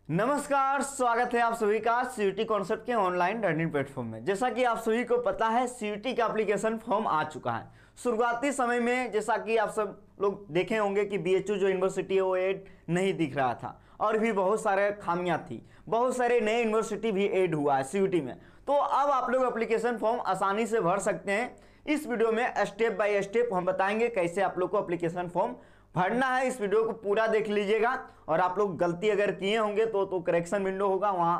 नमस्कार, स्वागत है आप सभी का सीयूटी कॉन्सेप्ट के ऑनलाइन लर्निंग प्लेटफॉर्म में। जैसा कि आप सभी को पता है, सीयूटी का एप्लीकेशन फॉर्म आ चुका है। शुरुआती समय में जैसा कि आप सब लोग देखे होंगे कि बीएचयू जो यूनिवर्सिटी है वो ऐड नहीं दिख रहा था और भी बहुत सारे खामियां थी। बहुत सारे नए यूनिवर्सिटी भी ऐड हुआ है सीयूटी में। तो अब आप लोग एप्लीकेशन फॉर्म आसानी से भर सकते हैं। इस वीडियो में स्टेप बाय स्टेप हम बताएंगे कैसे आप लोग को एप्लीकेशन फॉर्म भरना है। इस वीडियो को पूरा देख लीजिएगा और आप लोग गलती अगर किए होंगे तो करेक्शन विंडो होगा, वहां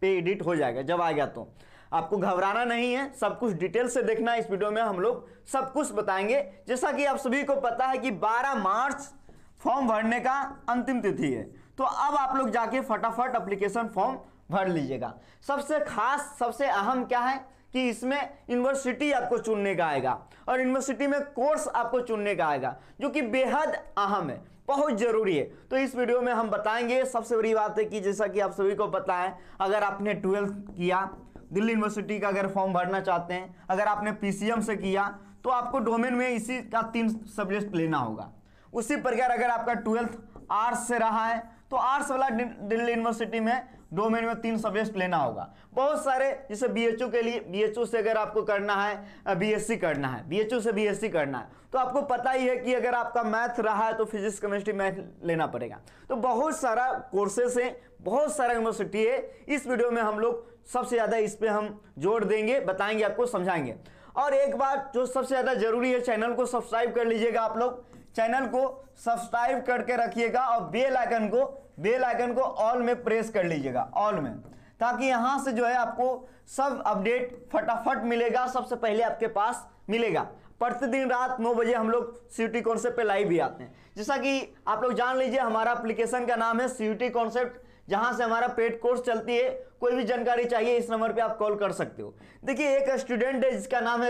पे एडिट हो जाएगा जब आ गया। तो आपको घबराना नहीं है, सब कुछ डिटेल से देखना है। इस वीडियो में हम लोग सब कुछ बताएंगे। जैसा कि आप सभी को पता है कि 12 मार्च फॉर्म भरने का अंतिम तिथि है, तो अब आप लोग जाके फटाफट एप्लीकेशन फॉर्म भर लीजिएगा। सबसे खास, सबसे अहम क्या है कि इसमें यूनिवर्सिटी आपको चुनने का आएगा और यूनिवर्सिटी में कोर्स आपको चुनने का आएगा, जो कि बेहद अहम है, बहुत जरूरी है। तो इस वीडियो में हम बताएंगे। सबसे बड़ी बात है कि जैसा कि आप सभी को पता है, अगर आपने 12th किया, दिल्ली यूनिवर्सिटी का अगर फॉर्म भरना चाहते हैं, अगर आपने पीसीएम से किया, तो आपको डोमेन में इसी का 3 सब्जेक्ट लेना होगा। उसी प्रकार अगर आपका 12th आर्ट्स से रहा है तो आर्ट्स वाला दिल्ली यूनिवर्सिटी में डोमेन में 3 सब्जेक्ट लेना होगा। बहुत सारे, जैसे बीएचयू के लिए, बीएचयू से अगर आपको करना है, बीएससी करना है, बीएचयू से बीएससी करना है, तो आपको पता ही है कि अगर आपका मैथ रहा है तो फिजिक्स केमिस्ट्री मैथ लेना पड़ेगा। तो बहुत सारा कोर्सेस है, बहुत सारा यूनिवर्सिटी है। इस वीडियो में हम लोग सबसे ज़्यादा इस पर हम जोर देंगे, बताएंगे, आपको समझाएंगे। और एक बात जो सबसे ज़्यादा जरूरी है, चैनल को सब्सक्राइब कर लीजिएगा। आप लोग चैनल को सब्सक्राइब करके रखिएगा और बेल आइकन को ऑल में प्रेस कर लीजिएगा, ऑल में, ताकि यहां से जो है आपको सब अपडेट फटाफट मिलेगा, सबसे पहले आपके पास मिलेगा। प्रतिदिन रात 9 बजे हम लोग सीयूटी कॉन्सेप्ट पे लाइव भी आते हैं। जैसा कि आप लोग जान लीजिए, हमारा एप्लीकेशन का नाम है सीयूटी कॉन्सेप्ट, जहां से हमारा पेड कोर्स चलती है। कोई भी जानकारी चाहिए इस नंबर पे आप कॉल कर सकते हो। देखिए, एक स्टूडेंट है जिसका नाम है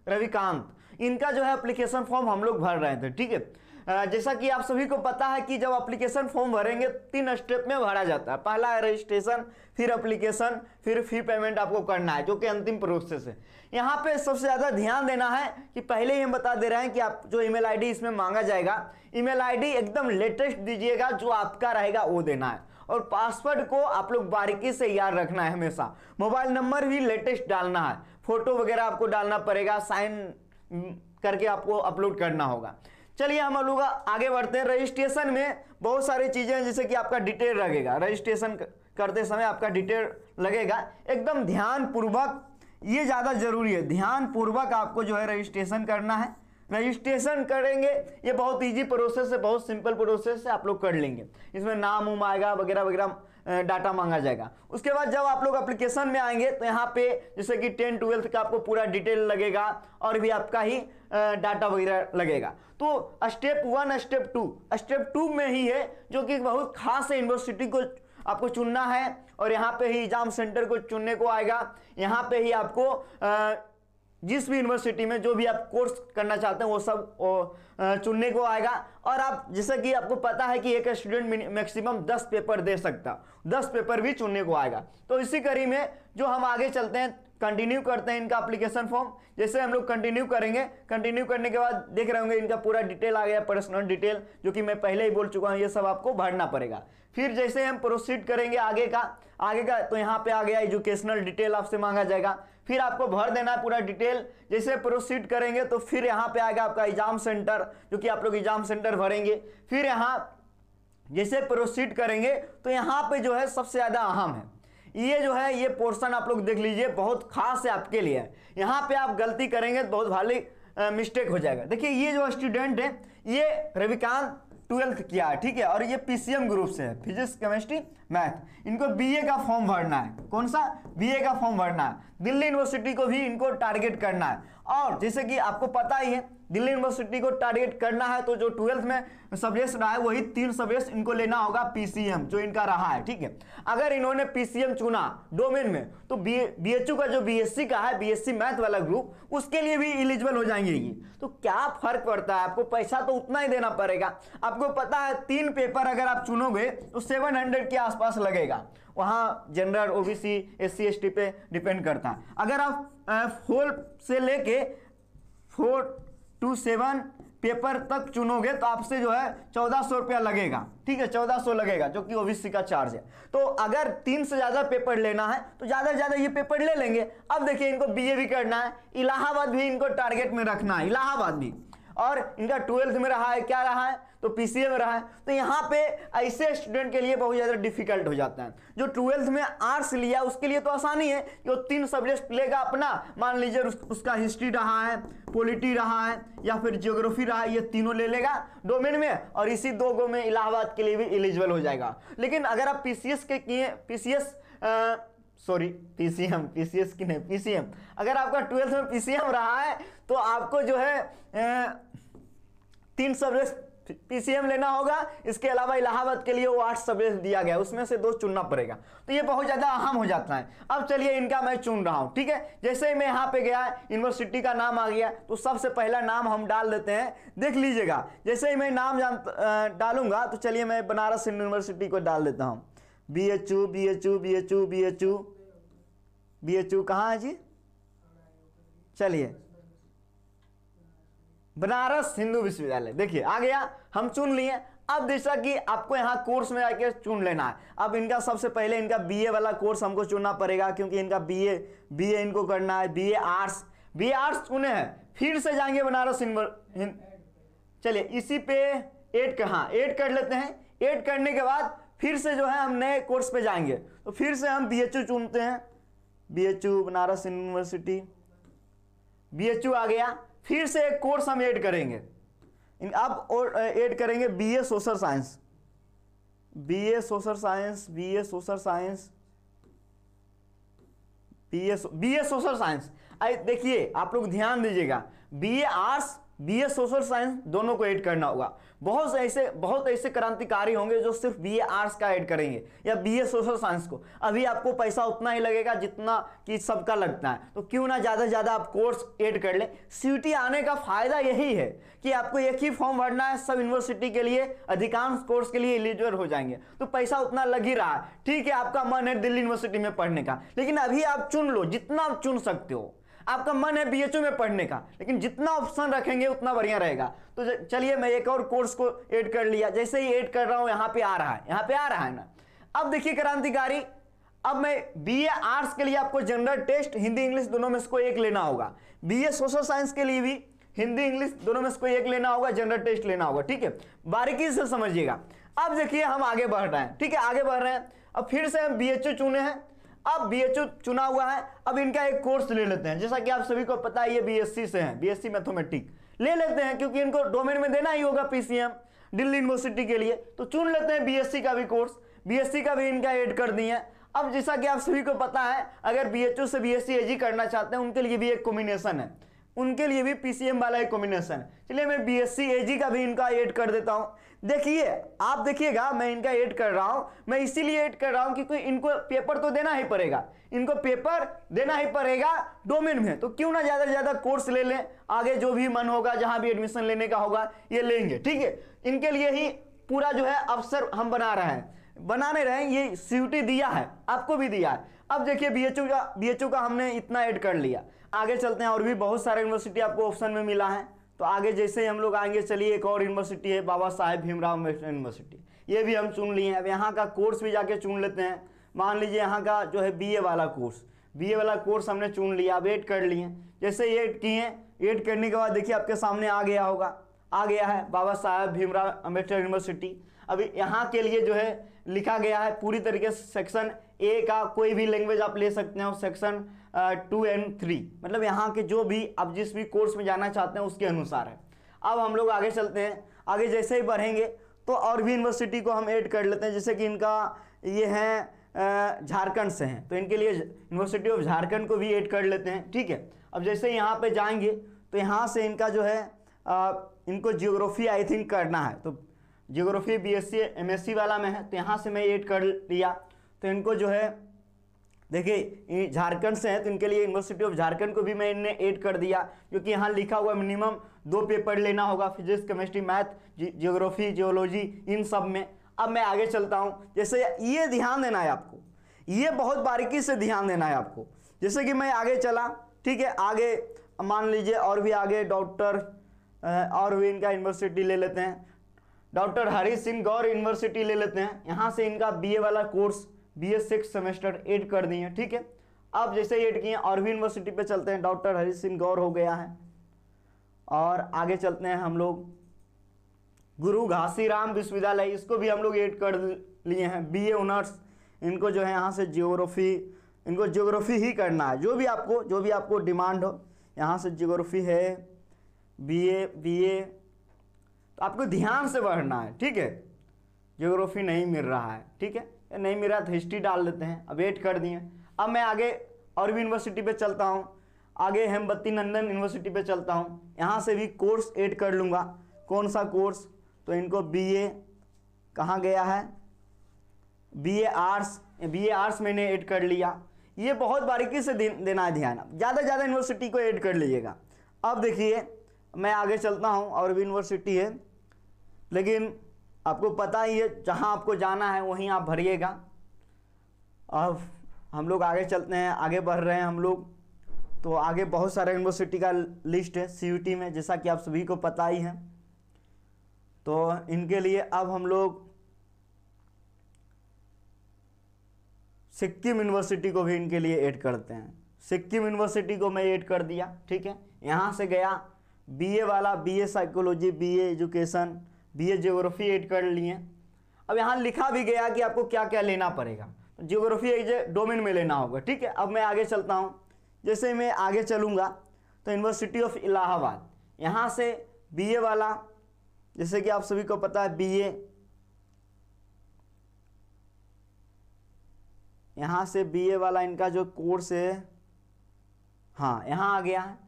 रविकांत। इनका जो है एप्लीकेशन फॉर्म हम लोग भर रहे थे, ठीक है। जैसा कि आप सभी को पता है कि जब एप्लीकेशन फॉर्म भरेंगे 3 स्टेप में भरा जाता है। पहला है रजिस्ट्रेशन, फिर एप्लीकेशन, फिर फी पेमेंट आपको करना है, जो कि अंतिम प्रोसेस है। यहाँ पे सबसे ज्यादा ध्यान देना है कि पहले ही हम बता दे रहे हैं कि आप जो ईमेल आईडी इसमें मांगा जाएगा, ईमेल आईडी एकदम लेटेस्ट दीजिएगा, जो आपका रहेगा वो देना है। और पासवर्ड को आप लोग बारीकी से याद रखना है हमेशा। मोबाइल नंबर भी लेटेस्ट डालना है, फोटो वगैरह आपको डालना पड़ेगा, साइन करके आपको अपलोड करना होगा। चलिए हम लोग आगे बढ़ते हैं। रजिस्ट्रेशन में बहुत सारी चीजें हैं, जैसे कि आपका डिटेल लगेगा। रजिस्ट्रेशन करते समय आपका डिटेल लगेगा, एकदम ध्यान पूर्वक, ये ज्यादा जरूरी है। ध्यान पूर्वक आपको जो है रजिस्ट्रेशन करना है। रजिस्ट्रेशन करेंगे, ये बहुत इजी प्रोसेस है, बहुत सिंपल प्रोसेस है, आप लोग कर लेंगे। इसमें नाम उम आएगा, वगैरह वगैरह डाटा मांगा जाएगा। उसके बाद जब आप लोग एप्लीकेशन में आएंगे तो यहाँ पे जैसे कि 10 12th का आपको पूरा डिटेल लगेगा और भी आपका ही डाटा वगैरह लगेगा। तो स्टेप 1 स्टेप 2 में ही है, जो कि बहुत खास है। यूनिवर्सिटी को आपको चुनना है और यहाँ पे ही एग्जाम सेंटर को चुनने को आएगा। यहाँ पे ही आपको जिस भी यूनिवर्सिटी में जो भी आप कोर्स करना चाहते हैं वो सब चुनने को आएगा। और आप, जैसे कि आपको पता है कि एक स्टूडेंट मैक्सिमम 10 पेपर दे सकता, 10 पेपर भी चुनने को आएगा। तो इसी कड़ी में जो हम आगे चलते हैं, कंटिन्यू करते हैं इनका एप्लीकेशन फॉर्म। जैसे हम लोग कंटिन्यू करेंगे, कंटिन्यू करने के बाद देख रहे होंगे इनका पूरा डिटेल आ गया, पर्सनल डिटेल, जो कि मैं पहले ही बोल चुका हूं, ये सब आपको भरना पड़ेगा। फिर जैसे हम प्रोसीड करेंगे आगे का तो यहाँ पे आ गया एजुकेशनल डिटेल आपसे मांगा जाएगा, फिर आपको भर देना है पूरा डिटेल। जैसे प्रोसीड करेंगे तो फिर यहाँ पे आएगा आपका एग्जाम सेंटर, जो कि आप लोग एग्जाम सेंटर भरेंगे। फिर यहाँ जैसे प्रोसीड करेंगे तो यहाँ पे जो है सबसे ज्यादा अहम है, ये जो है ये पोर्शन आप लोग देख लीजिए, बहुत खास है आपके लिए। यहाँ पे आप गलती करेंगे तो बहुत भारी मिस्टेक हो जाएगा। देखिए, ये जो स्टूडेंट है, ये रविकांत 12th किया है, ठीक है, और ये पीसीएम ग्रुप से है, फिजिक्स केमिस्ट्री मैथ। इनको बीए का फॉर्म भरना है। कौन सा? बीए का फॉर्म भरना है। दिल्ली यूनिवर्सिटी को भी इनको टारगेट करना है। और जैसे कि आपको पता ही है, दिल्ली यूनिवर्सिटी को टारगेट करना है तो जो 12th में सब्जेक्ट रहा है वही 3 सब्जेक्ट इनको लेना होगा, पीसीएम जो इनका रहा है, ठीक है। अगर इन्होंने पीसीएम चुना डोमेन में तो बीएचयू का जो बीएससी का है, बीएससी मैथ वाला ग्रुप, उसके लिए भी एलिजिबल हो जाएंगे ये। तो क्या फर्क पड़ता है, आपको पैसा तो उतना ही देना पड़ेगा। आपको पता है 3 पेपर अगर आप चुनोगे तो 700 के आसपास लगेगा। वहां जनरल, ओबीसी, एससी एसटी पे डिपेंड करता है। अगर आप 4 से लेके 4 to 7 पेपर तक चुनोगे तो आपसे जो है 1400 रुपया लगेगा, ठीक है, 1400 लगेगा, जो कि ओबीसी का चार्ज है। तो अगर 3 से ज्यादा पेपर लेना है तो ज्यादा से ज्यादा ये पेपर ले लेंगे। अब देखिए इनको बीए भी करना है, इलाहाबाद भी इनको टारगेट में रखना है, इलाहाबाद भी, और इनका 12th में रहा है, क्या रहा है, तो पीसीए में रहा है। तो यहाँ पे ऐसे स्टूडेंट के लिए बहुत ज़्यादा डिफिकल्ट हो जाता है। जो 12th में आर्ट्स लिया उसके लिए तो आसानी है कि वो 3 सब्जेक्ट लेगा अपना, मान लीजिए उसका हिस्ट्री रहा है, पॉलिटी रहा है, या फिर ज्योग्राफी रहा है, ये तीनों ले लेगा डोमेन में, और इसी 2 गो में इलाहाबाद के लिए भी एलिजिबल हो जाएगा। लेकिन अगर आप पीसीएस के किए, पीसीएस की नहीं, पीसीएम, अगर आपका 12th में पीसीएम रहा है तो आपको जो है 3 सब्जेक्ट पीसीएम लेना होगा। इसके अलावा इलाहाबाद के लिए वो 8 सब्जेक्ट दिया गया, उसमें से 2 चुनना पड़ेगा। तो ये बहुत ज्यादा अहम हो जाता है। अब चलिए इनका मैं चुन रहा हूं, ठीक है। जैसे ही मैं यहाँ पे गया, यूनिवर्सिटी का नाम आ गया, तो सबसे पहला नाम हम डाल देते हैं, देख लीजिएगा। जैसे ही मैं नाम डालूंगा तो चलिए मैं बनारस यूनिवर्सिटी को डाल देता हूँ, BHU BHU BHU BHU BHU कहाँ है जी, चलिए बनारस हिंदू विश्वविद्यालय, देखिए आ गया, हम चुन लिए। अब जैसा कि आपको यहाँ कोर्स में आके चुन लेना है। अब इनका सबसे पहले इनका बीए वाला कोर्स हमको चुनना पड़ेगा, क्योंकि इनका बीए इनको करना है, बीए आर्ट्स चुने हैं। फिर से जाएंगे बनारस चलिए इसी पे ऐड कर लेते हैं। ऐड करने के बाद फिर से जो है हम नए कोर्स पे जाएंगे, तो फिर से हम BHU चुनते हैं, BHU बनारस यूनिवर्सिटी, BHU आ गया। फिर से एक कोर्स हम ऐड करेंगे, अब और ऐड करेंगे BA social science, BA social science, देखिए आप लोग ध्यान दीजिएगा, BA arts BA social science दोनों को ऐड करना होगा। बहुत ऐसे क्रांतिकारी होंगे जो सिर्फ बीए आर्ट्स का ऐड करेंगे या बीए सोशल साइंस को। अभी आपको पैसा उतना ही लगेगा जितना कि सबका लगता है, तो क्यों ना ज़्यादा से ज़्यादा आप कोर्स ऐड कर लें। सीयूटी आने का फायदा यही है कि आपको एक ही फॉर्म भरना है, सब यूनिवर्सिटी के लिए, अधिकांश कोर्स के लिए एलिजिबल हो जाएंगे, तो पैसा उतना लग ही रहा है। ठीक है, आपका मन है दिल्ली यूनिवर्सिटी में पढ़ने का, लेकिन अभी आप चुन लो, जितना आप चुन सकते हो। आपका मन है BHU में पढ़ने का, लेकिन जितना ऑप्शन रखेंगे उतना बढ़िया रहेगा। तो चलिए मैं एक और कोर्स को ऐड कर लिया। जैसे ही ऐड कर रहा हूं, यहाँ पे आ रहा है ना। अब देखिए क्रांतिकारी, अब मैं बीए आर्ट्स के लिए आपको जनरल टेस्ट हिंदी इंग्लिश दोनों में से कोई एक लेना होगा, बीए सोशल साइंस के लिए भी हिंदी इंग्लिश दोनों में से कोई एक लेना होगा, जनरल टेस्ट लेना होगा। ठीक है, बारीकी से समझिएगा। अब देखिए हम आगे बढ़ रहे हैं, ठीक है, आगे बढ़ रहे हैं। अब फिर से हम BHU चुने हैं, अब BHU चुना हुआ है। अब इनका एक कोर्स ले लेते हैं, जैसा कि आप सभी को पता है ये BSc से हैं, BSc मैथमेटिक्स ले लेते हैं, क्योंकि इनको डोमेन में देना ही होगा PCM दिल्ली यूनिवर्सिटी के लिए। तो चुन लेते हैं BSc का भी कोर्स, BSc का भी इनका ऐड कर दिए हैं। अब जैसा कि आप सभी को पता है, अगर BHU से BSc AG करना चाहते हैं उनके लिए भी एक कॉम्बिनेशन है, उनके लिए भी PCM वाला एक कॉम्बिनेशन है। चलिए मैं BSc AG का भी इनका ऐड कर देता हूं। देखिए आप देखिएगा, मैं इनका ऐड कर रहा हूं, मैं इसीलिए ऐड कर रहा हूं क्योंकि इनको पेपर तो देना ही पड़ेगा, इनको पेपर देना ही पड़ेगा डोमेन में। तो क्यों ना ज्यादा से ज्यादा कोर्स ले लें, आगे जो भी मन होगा, जहां भी एडमिशन लेने का होगा ये लेंगे। ठीक है, इनके लिए ही पूरा जो है अवसर हम बनाने रहे, ये सीयूटी दिया है, आपको भी दिया है। अब देखिए BHU का हमने इतना ऐड कर लिया। आगे चलते हैं, और भी बहुत सारे यूनिवर्सिटी आपको ऑप्शन में मिला है। तो आगे जैसे ही हम लोग आएंगे, चलिए एक और यूनिवर्सिटी है बाबा साहेब भीमराव अम्बेडकर यूनिवर्सिटी, ये भी हम चुन लिए हैं। अब यहाँ का कोर्स भी जाके चुन लेते हैं। मान लीजिए यहाँ का जो है BA वाला कोर्स हमने चुन लिया, अब ऐड कर लिए। जैसे ही ऐड किए, ऐड करने के बाद देखिए आपके सामने आ गया है बाबा साहेब भीमराव अम्बेडकर यूनिवर्सिटी। अभी यहाँ के लिए जो है लिखा गया है पूरी तरीके से सेक्शन A का कोई भी लैंग्वेज आप ले सकते हो, सेक्शन 2 और 3, मतलब यहाँ के जो भी आप जिस भी कोर्स में जाना चाहते हैं उसके अनुसार है। अब हम लोग आगे चलते हैं, आगे जैसे ही बढ़ेंगे तो और भी यूनिवर्सिटी को हम ऐड कर लेते हैं। जैसे कि इनका ये है झारखंड से हैं, तो इनके लिए यूनिवर्सिटी ऑफ झारखंड को भी ऐड कर लेते हैं। ठीक है, अब जैसे यहाँ पे जाएंगे तो यहाँ से इनका जो है इनको जियोग्राफी आई थिंक करना है, तो जियोग्राफी BSc MSc वाला में है, तो यहाँ से मैं ऐड कर लिया। तो इनको जो है देखिए झारखंड से है, तो इनके लिए यूनिवर्सिटी ऑफ झारखंड को भी मैं इन्हें ऐड कर दिया, क्योंकि यहाँ लिखा हुआ मिनिमम 2 पेपर लेना होगा, physics chemistry math geography geology इन सब में। अब मैं आगे चलता हूँ। जैसे ये ध्यान देना है आपको, ये बहुत बारीकी से ध्यान देना है आपको। जैसे कि मैं आगे चला, ठीक है, आगे मान लीजिए और भी आगे डॉक्टर और भी इनका यूनिवर्सिटी ले लेते हैं, डॉक्टर हरी सिंह गौर यूनिवर्सिटी ले लेते हैं। यहाँ से इनका बीए वाला कोर्स बीए 6 सेमेस्टर ऐड कर दिए, ठीक है। अब जैसे ही ऐड किए और भी यूनिवर्सिटी पे चलते हैं, डॉक्टर हरी सिंह गौर हो गया है। और आगे चलते हैं हम लोग गुरु घासीराम विश्वविद्यालय, इसको भी हम लोग ऐड कर लिए हैं, बीए ऑनर्स। इनको जो है यहाँ से ज्योग्राफी, इनको ज्योग्राफी ही करना है, जो भी आपको डिमांड हो। यहाँ से ज्योग्राफी है, बीए तो आपको ध्यान से पढ़ना है, ठीक है। ज्योग्राफी नहीं मिल रहा है, ठीक है, नहीं मिल रहा तो हिस्ट्री डाल देते हैं। अब ऐड कर दिए। अब मैं आगे और भी यूनिवर्सिटी पे चलता हूँ, आगे हेमवती नंदन यूनिवर्सिटी पे चलता हूँ। यहाँ से भी कोर्स ऐड कर लूँगा। कौन सा कोर्स? तो इनको बीए, कहाँ गया है, बीए आर्ट्स मैंने ऐड कर लिया। ये बहुत बारीकी से देना है ध्यान, ज़्यादा यूनिवर्सिटी को ऐड कर लीजिएगा। अब देखिए मैं आगे चलता हूँ, और भी यूनिवर्सिटी है, लेकिन आपको पता ही है जहाँ आपको जाना है वहीं आप भरिएगा। अब हम लोग आगे चलते हैं, आगे बढ़ रहे हैं हम लोग। तो आगे बहुत सारे यूनिवर्सिटी का लिस्ट है सीयूटी में, जैसा कि आप सभी को पता ही है। तो इनके लिए अब हम लोग सिक्किम यूनिवर्सिटी को भी इनके लिए ऐड करते हैं। सिक्किम यूनिवर्सिटी को मैं ऐड कर दिया, ठीक है। यहाँ से गया बीए वाला, BA psychology, BA education, BA geography add कर लिए। अब यहाँ लिखा भी गया कि आपको क्या क्या लेना पड़ेगा। तो ज्योग्राफी एक डोमेन में लेना होगा, ठीक है। अब मैं आगे चलता हूँ। जैसे मैं आगे चलूँगा तो यूनिवर्सिटी ऑफ इलाहाबाद, यहाँ से बीए वाला, जैसे कि आप सभी को पता है बीए, यहाँ से बीए वाला इनका जो कोर्स है, हाँ यहाँ आ गया है।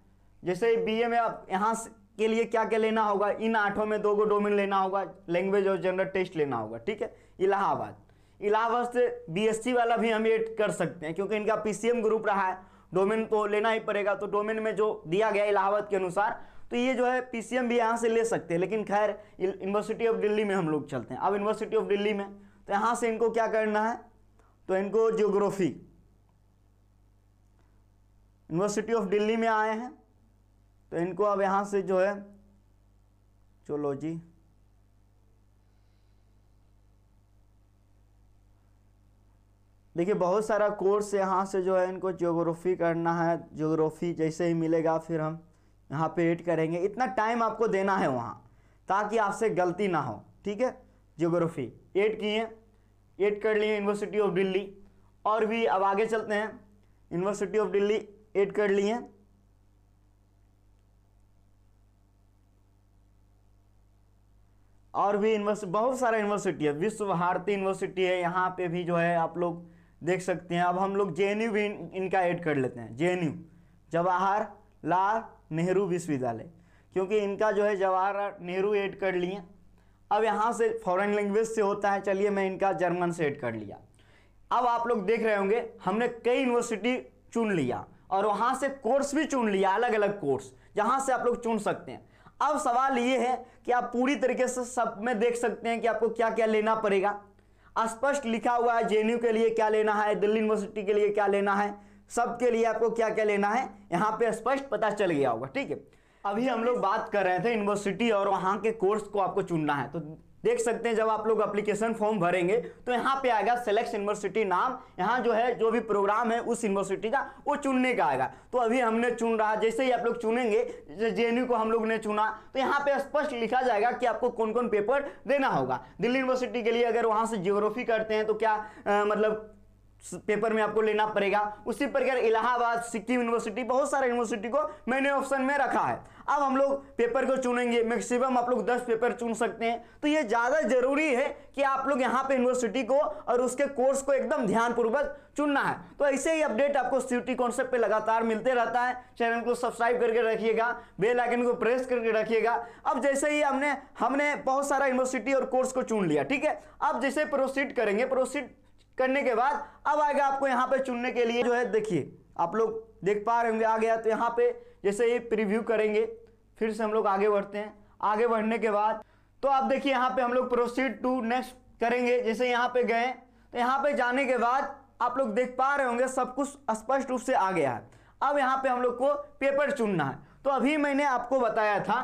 जैसे बीए में आप यहाँ के लिए क्या क्या लेना होगा, इन 8 में 2 डोमेन लेना होगा, लैंग्वेज और जनरल टेस्ट लेना होगा, ठीक है। इलाहाबाद से बीएससी वाला भी हम ऐड कर सकते हैं, क्योंकि इनका पीसीएम ग्रुप रहा है, डोमेन तो लेना ही पड़ेगा। तो डोमेन में जो दिया गया इलाहाबाद के अनुसार, तो ये जो है पीसीएम भी यहाँ से ले सकते हैं। लेकिन खैर यूनिवर्सिटी ऑफ दिल्ली में हम लोग चलते हैं। अब यूनिवर्सिटी ऑफ दिल्ली में तो यहाँ से इनको क्या करना है, तो इनको ज्योग्राफी, यूनिवर्सिटी ऑफ दिल्ली में आए हैं तो इनको अब यहाँ से जो है चलो जी, देखिए बहुत सारा कोर्स यहाँ से जो है इनको ज्योग्राफी करना है। ज्योग्राफी जैसे ही मिलेगा फिर हम यहाँ पे ऐड करेंगे। इतना टाइम आपको देना है वहाँ, ताकि आपसे गलती ना हो, ठीक है। ज्योग्राफी ऐड किए, ऐड कर लिए यूनिवर्सिटी ऑफ दिल्ली। और भी अब आगे चलते हैं, यूनिवर्सिटी ऑफ दिल्ली ऐड कर लिए। और भी यूनिवर्सिटी, बहुत सारा यूनिवर्सिटी है, विश्व भारती यूनिवर्सिटी है, यहाँ पे भी जो है आप लोग देख सकते हैं। अब हम लोग जेएनयू भी इनका ऐड कर लेते हैं, जेएनयू जवाहरलाल नेहरू विश्वविद्यालय, क्योंकि इनका जो है जवाहरलाल नेहरू ऐड कर लिए। अब यहाँ से फॉरेन लैंग्वेज से होता है, चलिए मैं इनका जर्मन से ऐड कर लिया। अब आप लोग देख रहे होंगे हमने कई यूनिवर्सिटी चुन लिया और वहाँ से कोर्स भी चुन लिया, अलग अलग कोर्स जहाँ से आप लोग चुन सकते हैं। अब सवाल ये है कि आप पूरी तरीके से सब में देख सकते हैं कि आपको क्या क्या लेना पड़ेगा। स्पष्ट लिखा हुआ है, जेएनयू के लिए क्या लेना है, दिल्ली यूनिवर्सिटी के लिए क्या लेना है, सब के लिए आपको क्या क्या लेना है यहाँ पे स्पष्ट पता चल गया होगा, ठीक है। अभी हम लोग बात कर रहे थे यूनिवर्सिटी और वहाँ के कोर्स को आपको चुनना है। तो देख सकते हैं जब आप लोग एप्लीकेशन फॉर्म भरेंगे तो यहाँ पे आएगा सेलेक्ट यूनिवर्सिटी नाम, यहाँ जो है जो भी प्रोग्राम है उस यूनिवर्सिटी का वो चुनने का आएगा। तो अभी हमने चुन रहा, जैसे ही आप लोग चुनेंगे, जेएनयू को हम लोग ने चुना, तो यहाँ पे स्पष्ट लिखा जाएगा कि आपको कौन कौन पेपर देना होगा। दिल्ली यूनिवर्सिटी के लिए अगर वहाँ से ज्योग्राफी करते हैं तो क्या मतलब पेपर में आपको लेना पड़ेगा। उसी प्रकार इलाहाबाद, सिक्किम यूनिवर्सिटी, बहुत सारे यूनिवर्सिटी को मैंने ऑप्शन में रखा है। अब हम लोग पेपर को चुनेंगे, मैक्सिमम आप लोग 10 पेपर चुन सकते हैं। तो ये ज़्यादा जरूरी है कि आप लोग यहाँ पे यूनिवर्सिटी को और उसके कोर्स को एकदम ध्यानपूर्वक चुनना है। तो ऐसे ही अपडेट आपको सीयूटी कॉन्सेप्ट पे लगातार मिलते रहता है। चैनल को सब्सक्राइब करके रखिएगा, बेल आइकन को प्रेस करके रखिएगा। अब जैसे ही हमने बहुत सारा यूनिवर्सिटी और कोर्स को चुन लिया, ठीक है। अब जैसे प्रोसीड करेंगे, प्रोसीड करने के बाद अब आएगा आपको यहाँ पे चुनने के लिए जो है, देखिए आप लोग देख पा रहे होंगे आ गया। तो यहाँ पे जैसे ही प्रीव्यू करेंगे, फिर से हम लोग आगे बढ़ते हैं। आगे बढ़ने के बाद तो आप देखिए यहाँ पे हम लोग प्रोसीड टू नेक्स्ट करेंगे। जैसे यहाँ पे गए तो यहाँ पे जाने के बाद आप लोग देख पा रहे होंगे सब कुछ स्पष्ट रूप से आ गया है। अब यहाँ पे हम लोग को पेपर चुनना है। तो अभी मैंने आपको बताया था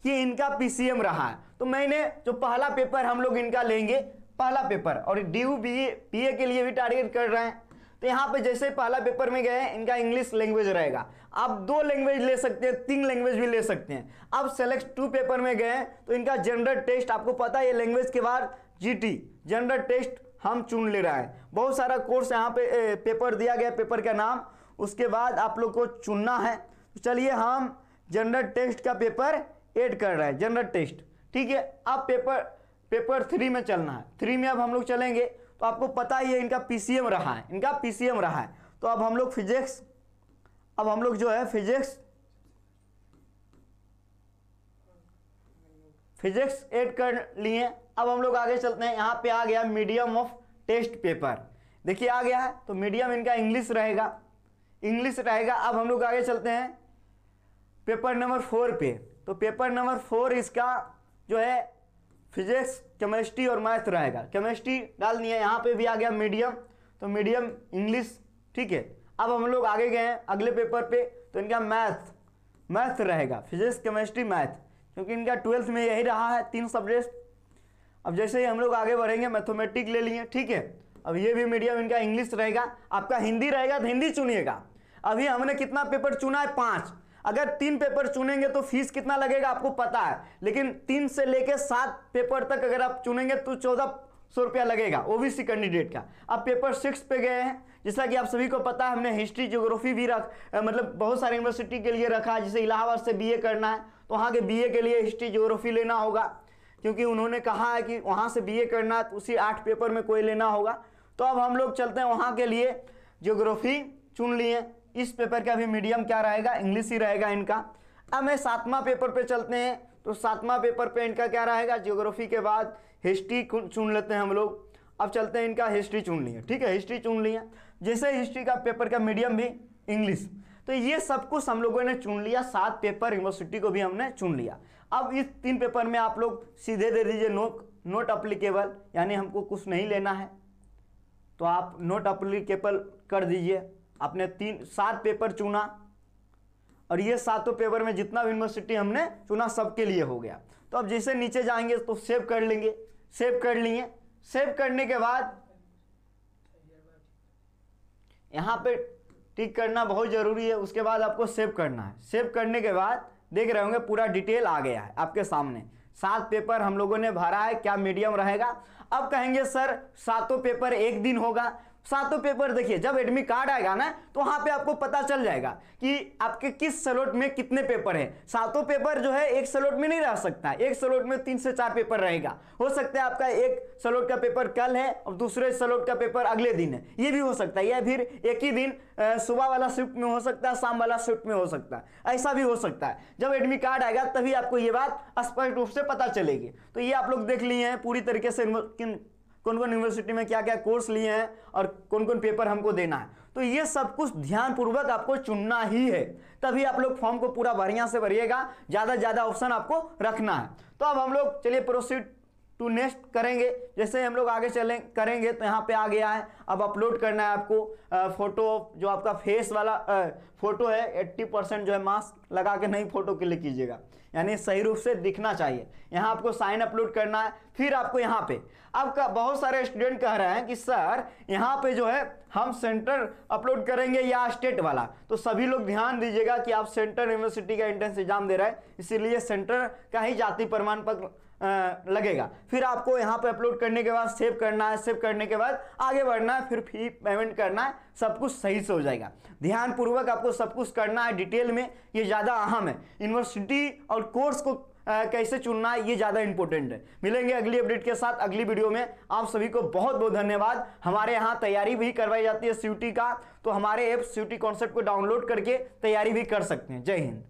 कि इनका पीसीएम रहा है। तो मैंने जो पहला पेपर हम लोग इनका लेंगे, पहला पेपर, और ड्यू बीए के लिए भी टारगेट कर रहे हैं। तो यहाँ पे जैसे पहला पेपर में गए, इनका इंग्लिश लैंग्वेज रहेगा। आप 2 लैंग्वेज ले सकते हैं, 3 लैंग्वेज भी ले सकते हैं। अब सेलेक्ट 2 पेपर में गए तो इनका जनरल टेस्ट, आपको पता है ये लैंग्वेज के बाद जीटी जनरल टेस्ट हम चुन ले रहे हैं। बहुत सारा कोर्स यहाँ पे पेपर दिया गया, पेपर का नाम, उसके बाद आप लोग को चुनना है। तो चलिए हम जनरल टेस्ट का पेपर ऐड कर रहे हैं, जनरल टेस्ट, ठीक है। अब पेपर 3 में चलना है। 3 में अब हम लोग चलेंगे तो आपको पता ही है इनका पीसीएम रहा है, इनका पीसीएम रहा है। तो अब हम लोग फिजिक्स, अब हम लोग जो है फिजिक्स ऐड कर लिए। अब हम लोग आगे चलते हैं। यहाँ पे आ गया मीडियम ऑफ टेस्ट पेपर, देखिए आ गया है। तो मीडियम इनका इंग्लिश रहेगा, इंग्लिश रहेगा। अब हम लोग आगे चलते हैं पेपर नंबर 4 पे। तो पेपर नंबर 4 इसका जो है फिजिक्स, केमिस्ट्री और मैथ रहेगा। केमिस्ट्री डाल दिया, यहाँ पे भी आ गया मीडियम, तो मीडियम इंग्लिश, ठीक है। अब हम लोग आगे गए हैं अगले पेपर पे, तो इनका मैथ रहेगा, फिजिक्स केमिस्ट्री मैथ, क्योंकि इनका 12th में यही रहा है 3 सब्जेक्ट। अब जैसे ही हम लोग आगे बढ़ेंगे, मैथमेटिक्स ले लिए, ठीक है। अब ये भी मीडियम इनका इंग्लिश रहेगा। आपका हिंदी रहेगा तो हिंदी चुनिएगा। अभी हमने कितना पेपर चुना है? 5। अगर 3 पेपर चुनेंगे तो फीस कितना लगेगा आपको पता है, लेकिन 3 से लेके 7 पेपर तक अगर आप चुनेंगे तो 1400 रुपया लगेगा ओबीसी कैंडिडेट का। अब पेपर 6 पे गए हैं। जैसा कि आप सभी को पता है, हमने हिस्ट्री ज्योग्राफी भी मतलब बहुत सारे यूनिवर्सिटी के लिए रखा है। जैसे इलाहाबाद से बीए करना है तो वहाँ के बीए के लिए हिस्ट्री ज्योग्राफी लेना होगा, क्योंकि उन्होंने कहा है कि वहाँ से बीए करना है तो उसी 8 पेपर में कोई लेना होगा। तो अब हम लोग चलते हैं वहाँ के लिए, ज्योग्राफी चुन लिए। इस पेपर का भी मीडियम क्या रहेगा? इंग्लिश ही रहेगा इनका। अब मैं 7वां पेपर पे चलते हैं। तो 7वां पेपर पे इनका क्या रहेगा? ज्योग्राफी के बाद हिस्ट्री चुन लेते हैं हम लोग। अब चलते हैं, इनका हिस्ट्री चुन लिए, ठीक है, हिस्ट्री चुन लिए। जैसे हिस्ट्री का पेपर का मीडियम भी इंग्लिश। तो ये सब कुछ हम लोगों ने चुन लिया। 7 पेपर यूनिवर्सिटी को भी हमने चुन लिया। अब इस 3 पेपर में आप लोग सीधे दे दीजिए नोट अप्लीकेबल, यानी हमको कुछ नहीं लेना है तो आप नोट अप्लीकेबल कर दीजिए। आपने 7 पेपर चुना और ये 7 पेपर में जितना भी यूनिवर्सिटी हमने चुना सबके लिए हो गया। तो अब जैसे नीचे जाएंगे तो सेव कर लेंगे, सेव कर लिए। सेव करने के बाद यहाँ पे टिक करना बहुत जरूरी है। उसके बाद आपको सेव करना है। सेव करने के बाद देख रहे होंगे पूरा डिटेल आ गया है आपके सामने। 7 पेपर हम लोगों ने भरा है, क्या मीडियम रहेगा। अब कहेंगे सर 7 पेपर एक दिन होगा। 7 पेपर देखिए, जब एडमिट कार्ड आएगा ना तो वहां पे आपको पता चल जाएगा कि आपके किस स्लॉट में कितने पेपर है। 7 पेपर जो है एक स्लॉट में नहीं रह सकता, एक स्लॉट में 3 से 4 पेपर रहेगा। हो सकता है आपका एक स्लॉट का पेपर कल है और दूसरे स्लॉट का पेपर अगले दिन है, ये भी हो सकता है। या फिर एक ही दिन सुबह वाला शिफ्ट में हो सकता है, शाम वाला शिफ्ट में हो सकता है, ऐसा भी हो सकता है। जब एडमिट कार्ड आएगा तभी आपको ये बात स्पष्ट रूप से पता चलेगी। तो ये आप लोग देख लिए हैं पूरी तरीके से कौन कौन यूनिवर्सिटी में क्या क्या कोर्स लिए हैं और कौन कौन पेपर हमको देना है। तो ये सब कुछ ध्यानपूर्वक आपको चुनना ही है, तभी आप लोग फॉर्म को पूरा बढ़िया से भरिएगा। ज़्यादा से ज़्यादा ऑप्शन आपको रखना है। तो अब हम लोग चलिए प्रोसीड टू नेक्स्ट करेंगे। जैसे हम लोग आगे चलें करेंगे तो यहाँ पे आ गया है, अब अपलोड करना है आपको फोटो। जो आपका फेस वाला फोटो है 80% जो है मास्क लगा के नहीं फोटो क्लिक कीजिएगा, यानी सही रूप से दिखना चाहिए। यहाँ आपको साइन अपलोड करना है। फिर आपको यहाँ पे आपका बहुत सारे स्टूडेंट कह रहे हैं कि सर यहाँ पे जो है हम सेंटर अपलोड करेंगे या स्टेट वाला। तो सभी लोग ध्यान दीजिएगा कि आप सेंटर यूनिवर्सिटी का एंट्रेंस एग्जाम दे रहे हैं, इसीलिए सेंटर का ही जाति प्रमाण पत्र लगेगा। फिर आपको यहाँ पे अपलोड करने के बाद सेव करना है। सेव करने के बाद आगे बढ़ना है, फिर फी पेमेंट करना है, सब कुछ सही से हो जाएगा। ध्यानपूर्वक आपको सब कुछ करना है डिटेल में, ये ज़्यादा अहम है। यूनिवर्सिटी और कोर्स को कैसे चुनना है ये ज़्यादा इंपॉर्टेंट है। मिलेंगे अगली अपडेट के साथ अगली वीडियो में। आप सभी को बहुत बहुत धन्यवाद। हमारे यहाँ तैयारी भी करवाई जाती है सीयूटी का, तो हमारे ऐप सीयूटी कॉन्सेप्ट को डाउनलोड करके तैयारी भी कर सकते हैं। जय हिंद।